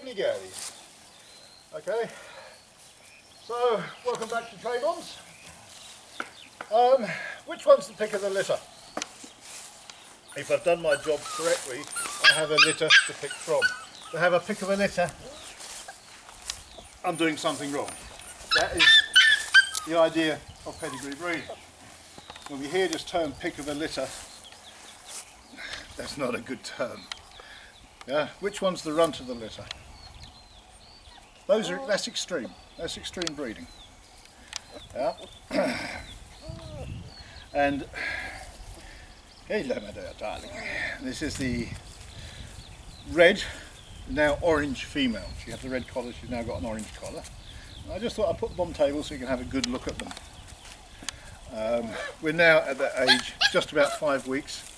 diggly-gally. Okay, so welcome back to Trebons. Which one's the pick of the litter? If I've done my job correctly, I have a litter to pick from. To have a pick of a litter, I'm doing something wrong. That is the idea of pedigree breeding. When we hear this term pick of a litter, that's not a good term. Yeah? Which one's the runt of the litter? That's extreme. That's extreme breeding. Yeah. And hello my dear darling. This is the red, now orange female. She had the red collar, she's now got an orange collar. And I just thought I'd put them on table so you can have a good look at them. We're now at that age, just about 5 weeks,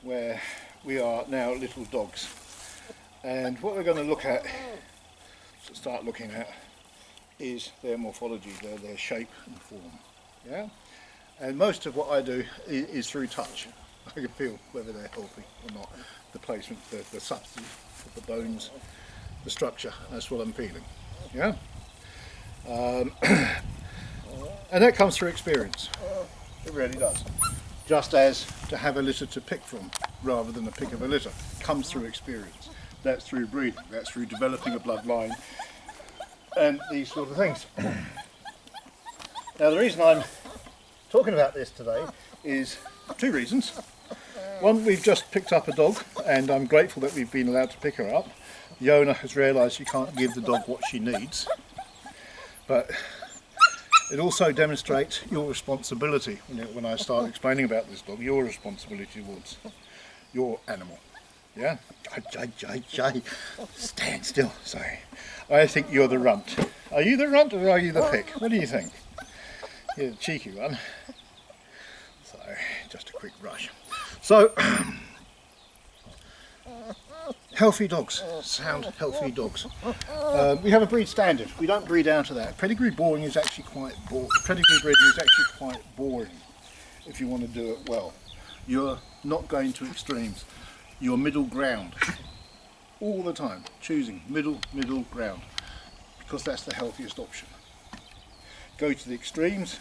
where we are now little dogs. And what we're going to start looking at, is their morphology, their shape and form. Yeah? And most of what I do is through touch. I can feel whether they're healthy or not. The placement, the substance of the bones, the structure, that's what I'm feeling. Yeah? And that comes through experience. It really does. Just as to have a litter to pick from rather than a pick of a litter comes through experience. That's through breeding, that's through developing a bloodline and these sort of things. Now the reason I'm talking about this today is 2 reasons. One, we've just picked up a dog and I'm grateful that we've been allowed to pick her up. The owner has realised she can't give the dog what she needs, but it also demonstrates your responsibility. When I start explaining about this dog, your responsibility towards your animal. Yeah? Stand still, sorry. I think you're the runt. Are you the runt or are you the pick? What do you think? You're the cheeky one. So, just a quick brush. So, healthy dogs, sound healthy dogs. We have a breed standard. We don't breed out of that. Pedigree breeding is actually quite boring. If you want to do it well. You're not going to extremes. You're middle ground. All the time. Choosing middle ground. Because that's the healthiest option. Go to the extremes,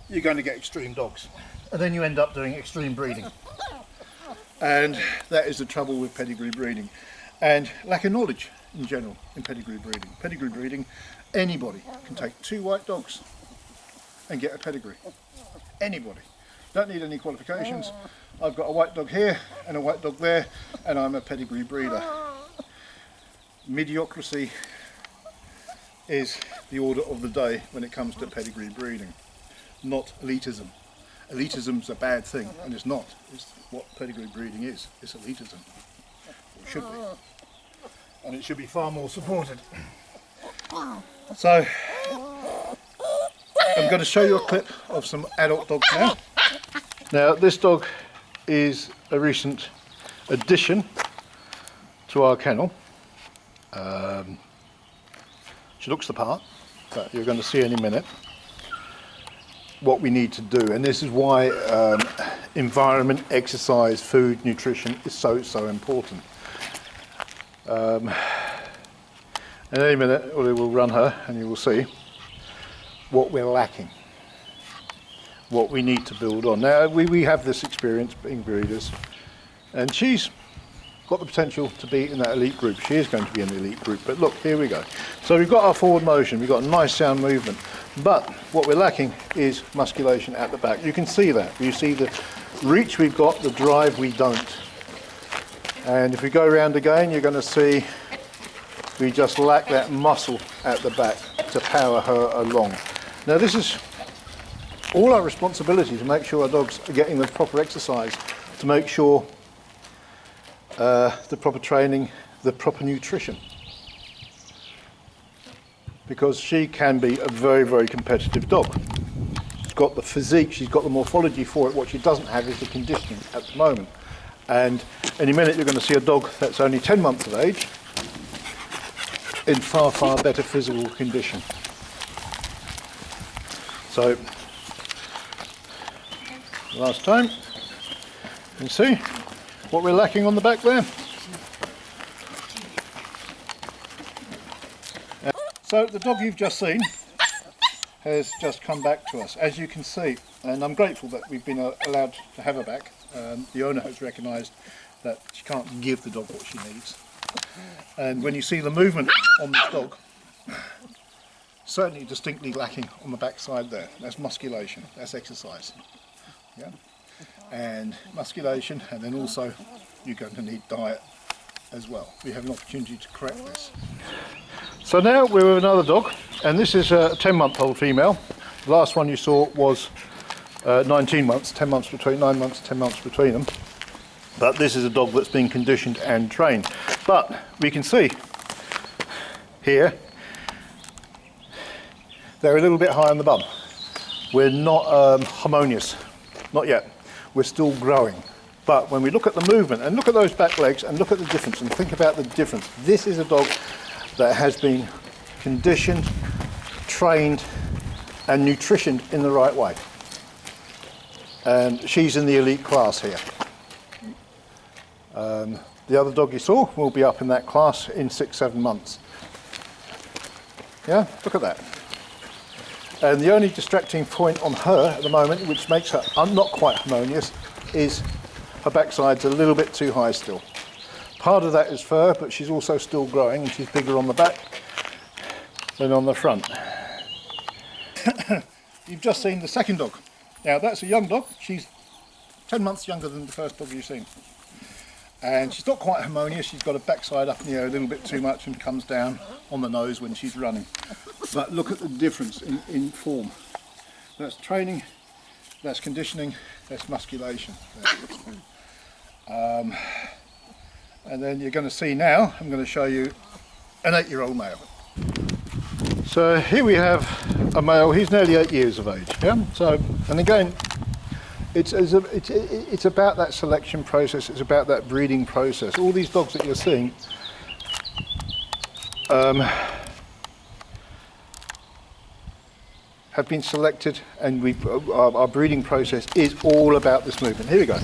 you're going to get extreme dogs. And then you end up doing extreme breeding. And that is the trouble with pedigree breeding. And lack of knowledge in general in pedigree breeding. Pedigree breeding, anybody can take 2 white dogs and get a pedigree. Anybody. Don't need any qualifications. I've got a white dog here and a white dog there and I'm a pedigree breeder. Mediocrity is the order of the day when it comes to pedigree breeding, not elitism. Elitism's a bad thing, and it's not. It's what pedigree breeding is. It's elitism. It should be. And it should be far more supported. So, I'm going to show you a clip of some adult dogs now. Now, this dog is a recent addition to our kennel. She looks the part, but you're going to see in a minute what we need to do, and this is why environment, exercise, food, nutrition is so important. In any minute we will run her and you will see what we're lacking, what we need to build on. Now we have this experience being breeders, and she's got the potential to be in that elite group. She is going to be in the elite group, but look, here we go. So we've got our forward motion, we've got a nice sound movement, but what we're lacking is musculation at the back. You can see that. You see the reach we've got, the drive we don't. And if we go around again, you're going to see we just lack that muscle at the back to power her along. Now this is all our responsibility, to make sure our dogs are getting the proper exercise, to make sure the proper training, the proper nutrition, because she can be a very competitive dog. She's got the physique, she's got the morphology for it. What she doesn't have is the conditioning at the moment, and any minute you're going to see a dog that's only 10 months of age in far better physical condition. So last time, you can see what we're lacking on the back there. So the dog you've just seen has just come back to us, as you can see, and I'm grateful that we've been allowed to have her back. The owner has recognised that she can't give the dog what she needs, and when you see the movement on this dog, certainly distinctly lacking on the backside there. That's musculation, that's exercise, yeah, and musculation, and then also you're going to need diet as well. We have an opportunity to correct this. So now we're with another dog, and this is a 10-month-old female. The last one you saw was 19 months, 10 months between, 9 months, 10 months between them. But this is a dog that's been conditioned and trained. But we can see here, they're a little bit high on the bum. We're not harmonious, not yet. We're still growing. But when we look at the movement, and look at those back legs, and look at the difference, and think about the difference. This is a dog that has been conditioned, trained, and nutritioned in the right way. And she's in the elite class here. The other dog you saw will be up in that class in 6-7 months. Yeah, look at that. And the only distracting point on her at the moment, which makes her not quite harmonious, is her backside's a little bit too high still. Part of that is fur, but she's also still growing, and she's bigger on the back than on the front. You've just seen the second dog. Now that's a young dog. She's 10 months younger than the first dog you've seen. And she's not quite harmonious. She's got her backside up in the air a little bit too much and comes down on the nose when she's running. But look at the difference in form. That's training, that's conditioning, that's musculation. And then you're going to see now, I'm going to show you an 8-year-old male. So here we have a male, he's nearly 8 years of age. Yeah. So, and again, it's about that selection process, it's about that breeding process. All these dogs that you're seeing have been selected, and our breeding process is all about this movement. Here we go.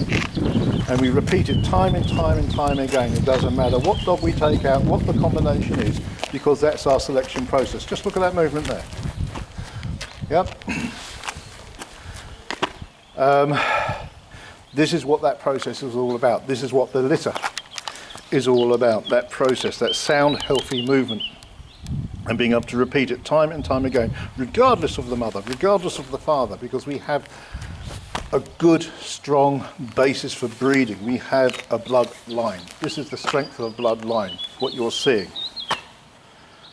And we repeat it time and time and time again. It doesn't matter what dog we take out, what the combination is, because that's our selection process. Just look at that movement there. Yep. This is what that process is all about. This is what the litter is all about, that process, that sound, healthy movement. And being able to repeat it time and time again, regardless of the mother, regardless of the father, because we have a good, strong basis for breeding. We have a bloodline. This is the strength of a bloodline, what you're seeing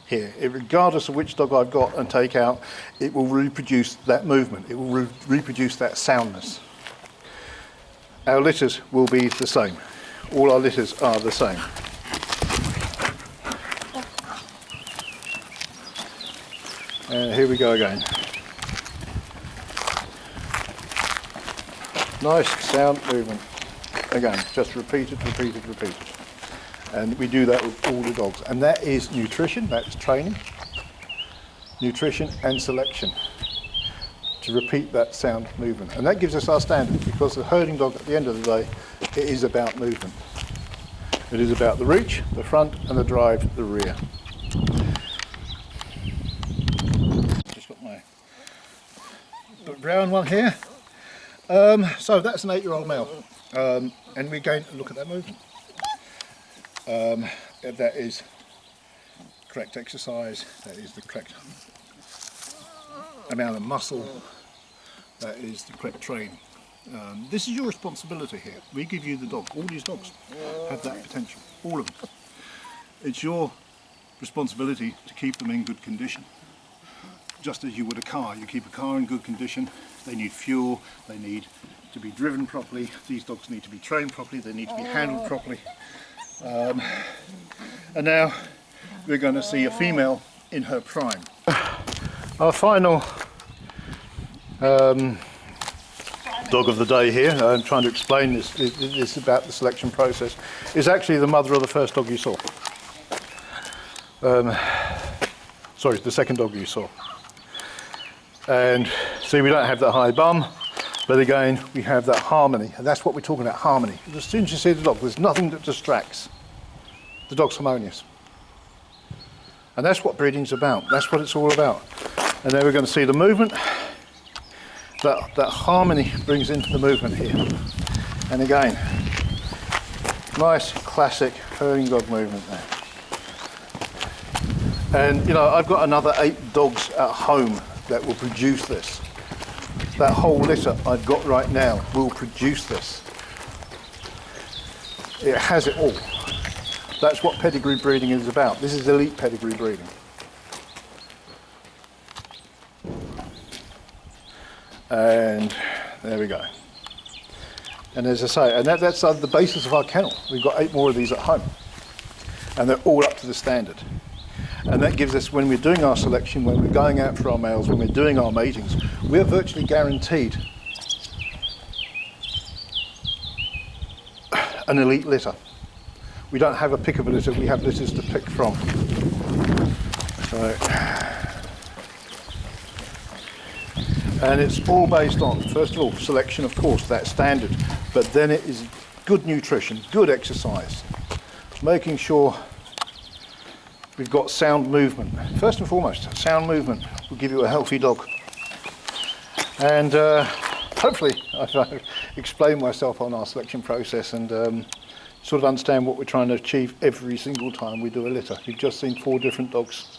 here. Regardless of which dog I've got and take out, it will reproduce that movement. It will reproduce that soundness. Our litters will be the same. All our litters are the same. And here we go again. Nice sound movement. Again, just repeated. And we do that with all the dogs. And that is nutrition, that's training, nutrition and selection, to repeat that sound movement. And that gives us our standard, because the herding dog, at the end of the day, it is about movement. It is about the reach, the front, and the drive, the rear. Just got my brown one here. So that's an 8-year-old male, and we're going to look at that movement. That is correct exercise, that is the correct amount of muscle, that is the correct training. This is your responsibility here. We give you the dog. All these dogs have that potential, all of them. It's your responsibility to keep them in good condition. Just as you would a car, you keep a car in good condition. They need fuel, they need to be driven properly, these dogs need to be trained properly, they need to be handled properly. And now we're going to see a female in her prime. Our final dog of the day here, I'm trying to explain this about the selection process, is actually the mother of the first dog you saw. Sorry, the second dog you saw. And see, we don't have that high bum, but again, we have that harmony, and that's what we're talking about, harmony. As soon as you see the dog, there's nothing that distracts. The dog's harmonious. And that's what breeding's about. That's what it's all about. And then we're going to see the movement that harmony brings into the movement here. And again, nice classic herding dog movement there. And you know, I've got another 8 dogs at home that will produce this. That whole litter I've got right now will produce this. It has it all. That's what pedigree breeding is about. This is elite pedigree breeding. And there we go. And as I say, and that's the basis of our kennel. We've got 8 more of these at home. And they're all up to the standard. And that gives us, when we're doing our selection, when we're going out for our males, when we're doing our matings, we're virtually guaranteed an elite litter. We don't have a pickable litter, we have litters to pick from. So, and it's all based on, first of all, selection, of course, that's standard, but then it is good nutrition, good exercise, making sure we've got sound movement. First and foremost, sound movement will give you a healthy dog. And hopefully I've explained myself on our selection process and sort of understand what we're trying to achieve every single time we do a litter. You've just seen 4 different dogs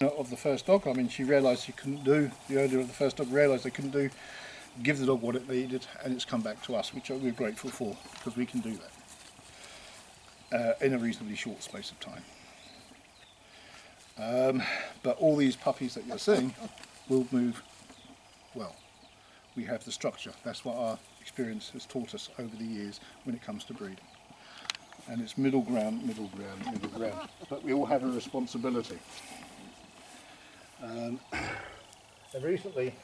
of the first dog. I mean, she realised she couldn't do, the owner of the first dog realised they couldn't give the dog what it needed, and it's come back to us, which we're grateful for, because we can do that in a reasonably short space of time. But all these puppies that you're seeing will move well. We have the structure. That's what our experience has taught us over the years when it comes to breeding. And it's middle ground, middle ground, middle ground. But we all have a responsibility. And recently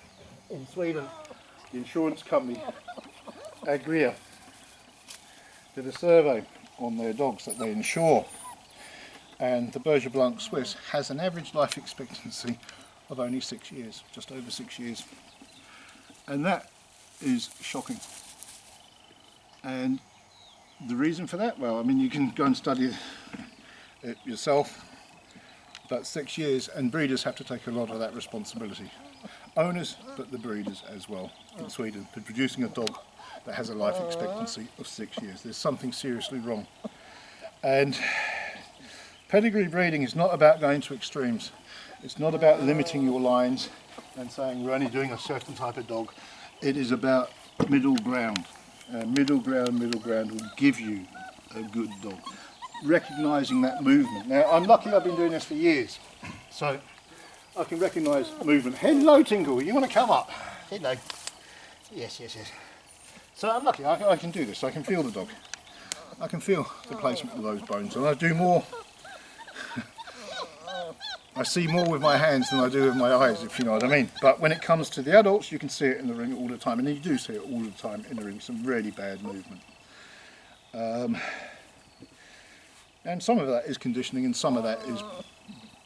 in Sweden, the insurance company Agria did a survey on their dogs that they insure. And the BERGER BLANC Swiss has an average life expectancy of only 6 years, just over 6 years. And that is shocking. And the reason for that, well, I mean, you can go and study it yourself, but 6 years, and breeders have to take a lot of that responsibility. Owners, but the breeders as well in Sweden, for producing a dog that has a life expectancy of 6 years. There's something seriously wrong. And pedigree breeding is not about going to extremes. It's not about limiting your lines and saying we're only doing a certain type of dog. It is about middle ground. Middle ground will give you a good dog. Recognising that movement. Now, I'm lucky I've been doing this for years, so I can recognise movement. Hello, Tingle, you want to come up? Hello. Yes. So I'm lucky, I can do this. I can feel the dog. I can feel the placement of those bones, and I do more. I see more with my hands than I do with my eyes, if you know what I mean. But when it comes to the adults, you can see it in the ring all the time, and you do see it all the time in the ring, some really bad movement. And some of that is conditioning, and some of that is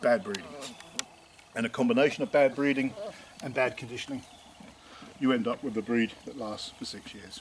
bad breeding. And a combination of bad breeding and bad conditioning, you end up with a breed that lasts for 6 years.